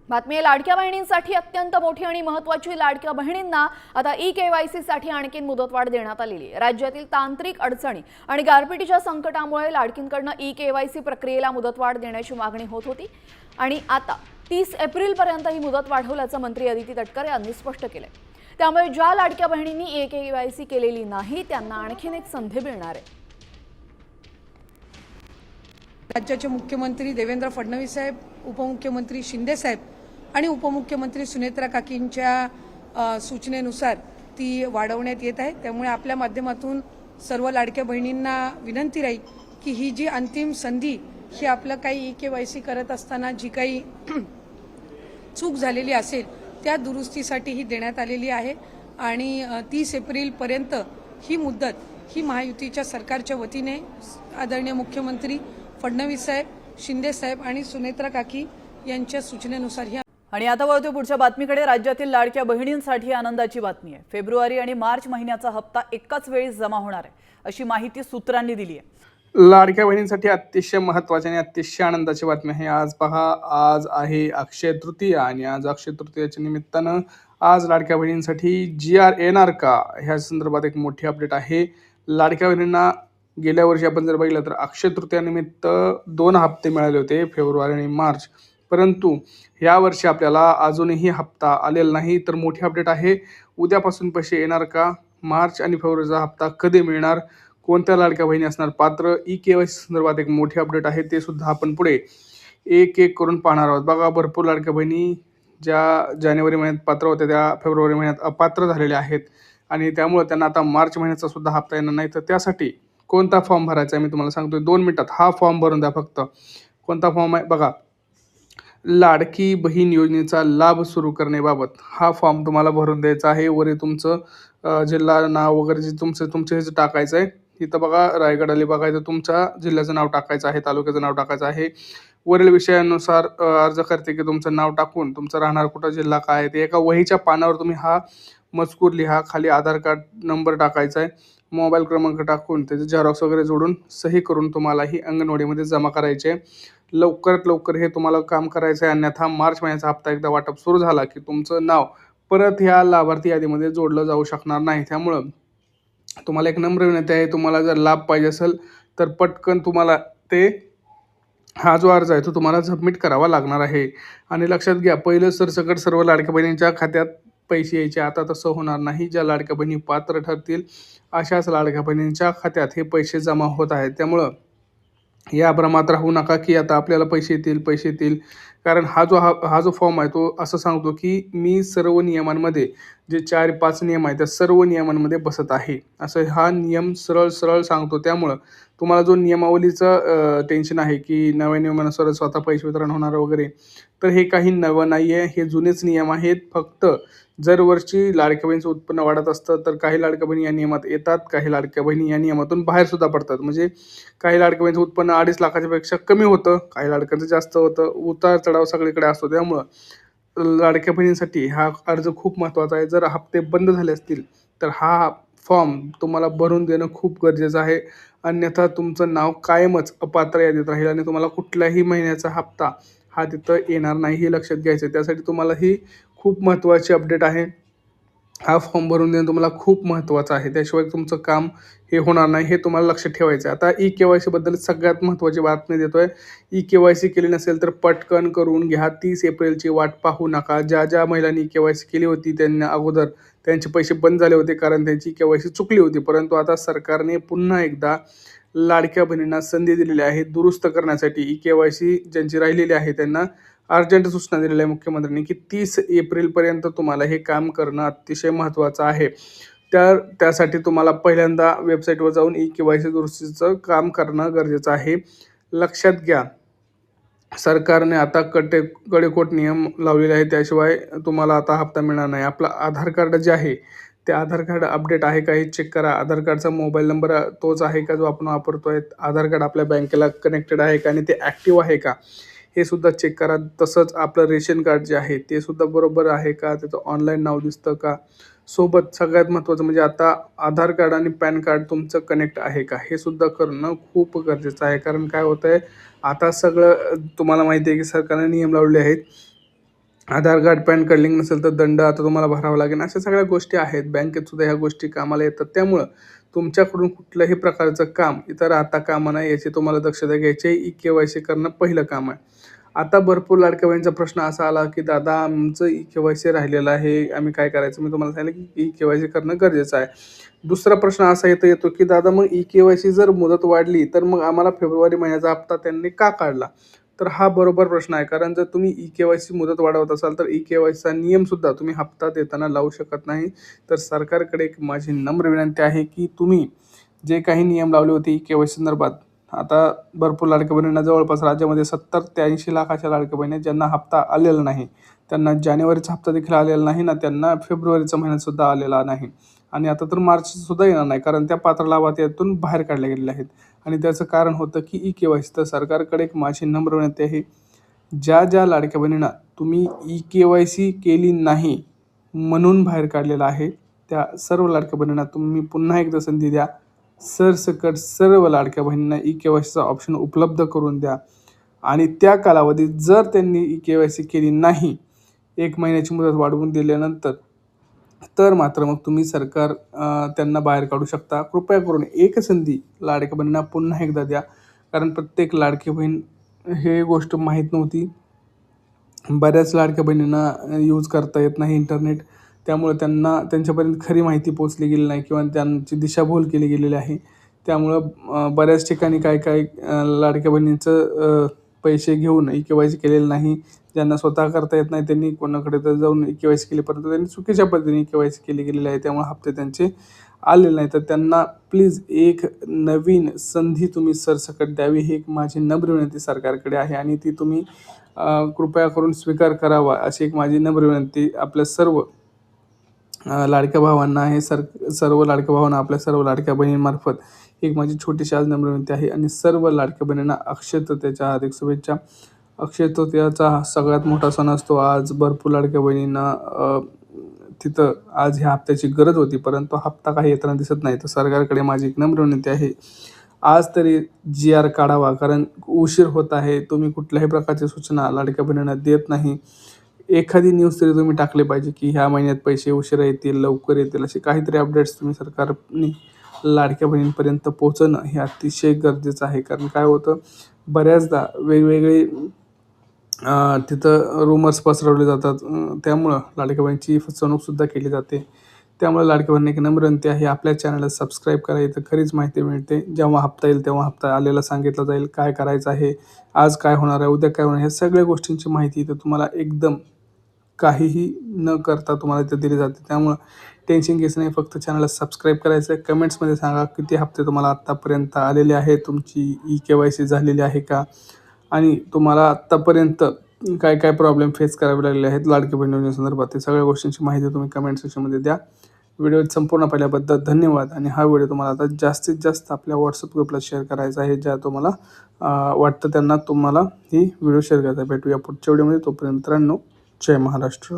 बातमी आहे लाडक्या बहिणींसाठी अत्यंत मोठी आणि महत्त्वाची। लाडक्या बहिणींना आता ई-केवायसी साठी आणखी मुदतवाढ देण्यात आलेली आहे। राज्यातील तांत्रिक अडचणी आणि गारपिटीच्या संकटामुळे लाडकींकडून ई-केवायसी प्रक्रियेला मुदतवाढ देण्याची मागणी होत होती आणि आता 30 एप्रिल पर्यंत ही मुदत वाढवल्याचं मंत्री अदिती तटकरे यांनी स्पष्ट केलंय। त्यामुळे ज्या लाडक्या बहिणींनी ई-केवायसी केलेली नाही त्यांना आणखीन एक संधी मिळणार आहे। राज्याचे मुख्यमंत्री देवेंद्र फडणवीस साहेब, उपमुख्यमंत्री शिंदे साहेब आणि उपमुख्यमंत्री सुनेत्रा काकींच्या सूचनेनुसार ती वाढवण्यात येत आहे। त्यामुळे आपल्या माध्यमातून सर्व लाडक्या बहिणींना विनंती राहील की ही जी अंतिम संधी ही आपलं काही ई-केवायसी करत असताना जी काही चूक झालेली असेल त्या दुरुस्तीसाठी ही देण्यात आलेली आहे आणि 30 एप्रिलपर्यंत ही मुदत ही महायुतीच्या सरकारच्या वतीने आदरणीय मुख्यमंत्री फडणवीस साहेब, शिंदे साहेब आणि सुनेत्रा काकी यांच्या सूचनेनुसार ही। आणि आता वळतो पुढच्या बातमीकडे। राज्यातील लाडक्या बहिणींसाठी आनंदाची बातमी आहे। फेब्रुवारी आणि मार्च महिन्याचा हप्ता एकाच वेळी जमा होणार आहे अशी माहिती सूत्रांनी दिली आहे। लाडक्या बहिणींसाठी अतिशय महत्त्वाची आणि अतिशय आनंदाची बातमी आहे। आज पहा, आज आहे अक्षय तृतीया आणि आज अक्षय तृतीयाच्या निमित्तानं आज लाडक्या बहिणींसाठी GR येणार का ह्या संदर्भात एक मोठी अपडेट आहे। लाडक्या बहिणींना गेल्या वर्षी आपण जर बघितलं तर अक्षय तृतीयानिमित्त 2 हप्ते मिळाले होते, फेब्रुवारी आणि मार्च, परंतु या वर्षी आपल्याला अजूनही हप्ता आलेला नाही। तर मोठी अपडेट आहे, उद्यापासून पैसे येणार का, मार्च आणि फेब्रुवारीचा हप्ता कधी मिळणार, कोणत्या लाडक्या बहिणी असणार पात्र, ई-केवायसी संदर्भात एक मोठी अपडेट आहे, ते सुद्धा आपण पुढे एक एक करून पाहणार आहोत। बघा, भरपूर लाडक्या बहिणी ज्या जानेवारी महिन्यात पात्र होत्या त्या फेब्रुवारी महिन्यात अपात्र झालेल्या आहेत आणि त्यामुळे त्यांना आता मार्च महिन्याचा सुद्धा हप्ता येणार नाही। तर त्यासाठी कोणता फॉर्म भरायचा आहे मी तुम्हाला सांगतोय, 2 मिनिटात हा फॉर्म भरून द्या फक्त। कोणता फॉर्म आहे बघा, लाडकी बहीण योजनेचा लाभ सुरू करण्याबाबत हा फॉर्म तुम्हाला भरून द्यायचा आहे। वरी तुमचं जिल्हा नाव वगैरे जे तुमचं हे टाकायचं आहे। इथं बघा रायगड अलिबाग तर तुमच्या जिल्ह्याचं नाव टाकायचं आहे, तालुक्याचं नाव टाकायचं आहे। वरील विषयानुसार अर्ज करते की तुमचं नाव टाकून तुमचं राहणार कुठं, जिल्हा काय आहे ते एका वहीच्या पानावर तुम्ही हा मजकूर लिहा। खाली आधार कार्ड नंबर टाकायचा आहे, मोबाईल क्रमांक टाकून त्याचे झेरॉक्स वगैरे जोडून सही करून तुम्हाला ही अंगणवाडीमध्ये जमा करायचे। लवकरात लवकर हे तुम्हाला काम करायचं आहे, अन्यथा मार्च महिन्याचा हप्ता एकदा वाटप सुरू झाला की तुमचं नाव परत ह्या लाभार्थी यादीमध्ये जोडलं जाऊ शकणार नाही। त्यामुळं तुम्हाला एक नम्र विनंती आहे, तुम्हाला जर लाभ पाहिजे असेल तर पटकन तुम्हाला हा जो अर्ज आहे तो तुम्हाला सबमिट करावा लागणार आहे। आणि लक्षात घ्या, पहिलं सरसकट सर्व लाडक्या बहिणींच्या खात्यात पैसे यायचे, आता तसं होणार नाही। ज्या लाडक्या बहिणी पात्र ठरतील अशाच लाडक्या बहिणींच्या खात्यात हे पैसे जमा होत आहेत। त्यामुळं या भ्रमात राहू नका की आता आपल्याला पैसे येतील, कारण हा जो फॉर्म आहे तो असं सांगतो की मी सर्व नियमांमध्ये जे 4-5 नियम आहेत त्या सर्व नियमांमध्ये बसत आहे, असं हा नियम सरळ सांगतो। त्यामुळं तुम्हाला जो नियमावलीचं टेन्शन आहे की नव्या नियमानुसार स्वतः पैसे वितरण होणार वगैरे, तर हे काही नवं नाही आहे, हे जुनेच नियम आहेत। फक्त जर वर्षी लाडक्या बहिणीचं उत्पन्न वाढत असतं तर काही लाडक्या बहिणी या नियमात येतात, काही लाडक्या बहिणी या नियमातून बाहेर सुद्धा पडतात। म्हणजे काही लाडक्या बहिणीचं उत्पन्न 2.5 लाखाच्या पेक्षा कमी होतं, काही लाडक्यांचं जास्त होतं, उतार चढाव सगळीकडे असतो। त्यामुळं लाडक्या बहिणींसाठी हा अर्ज खूप महत्त्वाचा आहे। जर हप्ते बंद झाले असतील तर हा फॉर्म तुम्हाला भरून देणं खूप गरजेचं आहे, अन्यथा तुमचं नाव कायमच अपात्र यादीत राहील आणि तुम्हाला कुठल्याही महिन्याचा हप्ता हा तिथं येणार नाही, हे लक्षात घ्यायचं। त्यासाठी तुम्हाला ही खूप महत्त्वाची अपडेट आहे, हा फॉर्म भरून देणं तुम्हाला खूप महत्त्वाचं आहे, त्याशिवाय तुमचं काम हे होणार नाही, हे तुम्हाला लक्षात ठेवायचं आहे। आता ई-केवायसी बद्दल सगळ्यात महत्त्वाची बातमी देतोय। ई-केवायसी केली नसेल तर पटकन करून घ्या, 30 एप्रिलची वाट पाहू नका। ज्या महिलांनी केवायसी केली होती त्यांना अगोदर त्यांचे पैसे बंद झाले होते कारण त्यांची केवायसी चुकली होती, परंतु आता सरकारने पुन्हा एकदा लाडक्या बहिणींना संधी दिलेली आहे दुरुस्त करण्यासाठी। ई-केवायसी ज्यांची राहिलेली आहे त्यांना अर्जंट सूचना दिलेल्या आहे मुख्यमंत्र्यांनी की 30 एप्रिलपर्यंत तुम्हाला हे काम करणं अतिशय महत्त्वाचं आहे। त्यासाठी तुम्हाला पहिल्यांदा वेबसाईटवर जाऊन ई-केवायसी दुरुस्तीचं काम करणं गरजेचं आहे। लक्षात घ्या, सरकारने आता कडेकोट नियम लावलेले आहेत, त्याशिवाय तुम्हाला आता हप्ता मिळणार नाही। आपलं आधार कार्ड जे आहे ते आधार कार्ड अपडेट आहे का हे चेक करा। आधार कार्डचा मोबाईल नंबर तोच आहे का जो आपण वापरतोय, आधार कार्ड आपल्या बँकेला कनेक्टेड आहे का आणि ते ॲक्टिव्ह आहे का हे सुद्धा चेक करा। तसंच आपलं रेशन कार्ड जे आहे ते सुद्धा बरोबर आहे का, त्याचं ऑनलाईन नाव दिसतं का, सोबत सगळ्यात महत्त्वाचं म्हणजे आता आधार कार्ड आणि पॅन कार्ड तुमचं कनेक्ट आहे का हे सुद्धा करणं खूप गरजेचं आहे। कारण काय होतं आहे, आता सगळं तुम्हाला माहिती आहे की सरकारने नियम लावले आहेत आधार कार्ड पॅन कार्ड लिंक नसेल तर दंड आता तुम्हाला भरावा लागेल. अशा सगळ्या गोष्टी आहेत. बँकेत सुद्धा ह्या गोष्टी कामाला येतात. त्यामुळं तुमच्याकडून कुठल्याही प्रकारचं काम इथं राहता कामा नये याची तुम्हाला दक्षता घ्यायची आहे. ई-के-वाय-सी करणं पहिलं काम आहे. आता भरपूर लाडक्या बहिणीचा प्रश्न असा आला की दादा आमचं ई-के-वाय-सी राहिलेलं आहे, आम्ही काय करायचं? मी तुम्हाला सांगितलं की ई-के-वाय-सी करणं गरजेचं आहे. दुसरा प्रश्न असा येतो की दादा मग ई-के-वाय-सी जर मुदत वाढली तर मग आम्हाला फेब्रुवारी महिन्याचा हप्ता त्यांनी का काढला? तर हा बरोबर प्रश्न आहे. कारण जर तुम्ही ई-के-वाय-सी मुदत वाढवत असाल तर ई-के-वाय-सीचा नियमसुद्धा तुम्ही हप्ता देताना लावू शकत नाही. तर सरकारकडे एक माझी नम्र विनंती आहे की तुम्ही जे काही नियम लावले होते ई-के-वाय-सी संदर्भात, आता भरपूर लाडक्या बहिणींना जवळपास राज्यामध्ये 70 ते 80 लाखाच्या लाडक्या बहिणी ज्यांना हप्ता आलेला नाही. त्यांना जानेवारीचा हप्ता देखील आलेला नाही ना, त्यांना फेब्रुवारीचा महिन्यातसुद्धा आलेला नाही. आणि आता तर मार्चसुद्धा येणार नाही, कारण त्या पात्र लाभार्थ्यातून बाहेर काढल्या गेलेल्या आहेत. आणि त्याचं कारण होतं की ई-के-वाय-सी. तर सरकारकडे एक माझी नम्र विनंती आहे, ज्या लाडक्या बहिणींना तुम्ही ई-के-वाय-सी केली नाही म्हणून बाहेर काढलेलं आहे, त्या सर्व लाडक्या बहिणींना तुम्ही पुन्हा एकदा संधी द्या. सरसकट सर्व लाडक्या बहिणींना ई-के-वाय-सीचा ऑप्शन उपलब्ध करून द्या. आणि त्या कालावधीत जर त्यांनी ई-के-वाय-सी केली नाही, 1 महिन्याची मुदत वाढवून दिल्यानंतर, तर मात्र मग तुम्ही सरकार त्यांना बाहेर काढू शकता. कृपया करून एक संधी लाडक्या बहिणींना पुन्हा एकदा द्या. कारण प्रत्येक लाडकी बहीण हे गोष्ट माहीत नव्हती. बऱ्याच लाडक्या बहिणींना यूज करता येत नाही इंटरनेट. त्यामुळे त्यांना त्यांच्यापर्यंत खरी माहिती पोहोचली गेली नाही किंवा त्यांची दिशाभूल केली गेलेली आहे. त्यामुळं बऱ्याच ठिकाणी काय लाडक्या बहिणींचं पैसे घेऊन ई-के-वाय-सी केलेलं नाही. ज्यांना स्वतः करता येत नाही त्यांनी कोणाकडे तर जाऊन ई-के-वाय-सी केली, परंतु त्यांनी चुकीच्या पद्धतीने ई-के-वाय-सी केली गेलेली आहे. त्यामुळे हप्ते त्यांचे आलेले नाही. तर त्यांना प्लीज एक नवीन संधी तुम्ही सरसकट द्यावी, ही एक माझी नम्र विनंती सरकारकडे आहे आणि ती तुम्ही कृपया करून स्वीकार करावा, अशी एक माझी नम्र विनंती आपल्या सर्व लाडक्या भावांना आहे. सर्व लाडक्या भावांना आपल्या सर्व लाडक्या बहिणींमार्फत एक माझी छोटीशी आज नम्र विनंती आहे. आणि सर्व लाडक्या बहिणींना अक्षय तृतीयेच्या हार्दिक शुभेच्छा. अक्षय तृतीयेचा हा सगळ्यात मोठा सण असतो. आज भरपूर लाडक्या बहिणींना तिथं आज ह्या हप्त्याची गरज होती, परंतु हप्ता काही येताना दिसत नाही. तर सरकारकडे माझी एक नम्र विनंती आहे, आज तरी जी-आर काढावा, कारण उशीर होत आहे. तुम्ही कुठल्याही प्रकारची सूचना लाडक्या बहिणींना देत नाही. एखादी न्यूज तरी तुम्ही टाकले पाहिजे की ह्या महिन्यात पैसे उशिरा येतील, लवकर येतील, असे काहीतरी अपडेट्स तुम्ही सरकारने लाडक्या बहिणींपर्यंत पोहोचणं हे अतिशय गरजेचं आहे. कारण काय होतं, बऱ्याचदा वेगवेगळे तिथं रूमर्स पसरवले जातात. त्यामुळं लाडक्या बहिणीची फसवणूकसुद्धा केली जाते. त्यामुळे लाडक्या बहिणींना एक नम्र विनंती आहे, आपल्या चॅनलला सबस्क्राईब करा. इथं खरीच माहिती मिळते. जेव्हा हप्ता येईल तेव्हा हप्ता आलेला सांगितलं जाईल, काय करायचं आहे, आज काय होणार आहे, उद्या काय होणार आहे, ह्या सगळ्या गोष्टींची माहिती इथं तुम्हाला एकदम काहीही न करता तुम्हाला इथं दिली जाते. त्यामुळं टेन्शन घ्यायचं नाही, फक्त चॅनलला सबस्क्राईब करायचं आहे. कमेंट्समध्ये सांगा किती हप्ते तुम्हाला आत्तापर्यंत आलेले आहेत, तुमची ई-के-वाय-सी झालेली आहे का, आणि तुम्हाला आत्तापर्यंत काय प्रॉब्लेम फेस करावे लागले आहेत लाडकी बहीण योजनेसंदर्भात. ते सगळ्या गोष्टींची माहिती तुम्ही कमेंट सेक्शनमध्ये द्या. व्हिडिओ संपूर्ण पाहिल्याबद्दल धन्यवाद. आणि हा व्हिडिओ तुम्हाला आता जास्तीत जास्त आपल्या व्हॉट्सअप ग्रुपला शेअर करायचा आहे, ज्या तुम्हाला वाटतं त्यांना तुम्हाला ही व्हिडिओ शेअर करायचा. भेटूया पुढच्या व्हिडिओमध्ये. तोपर्यंत मित्रांनो, जय महाराष्ट्र.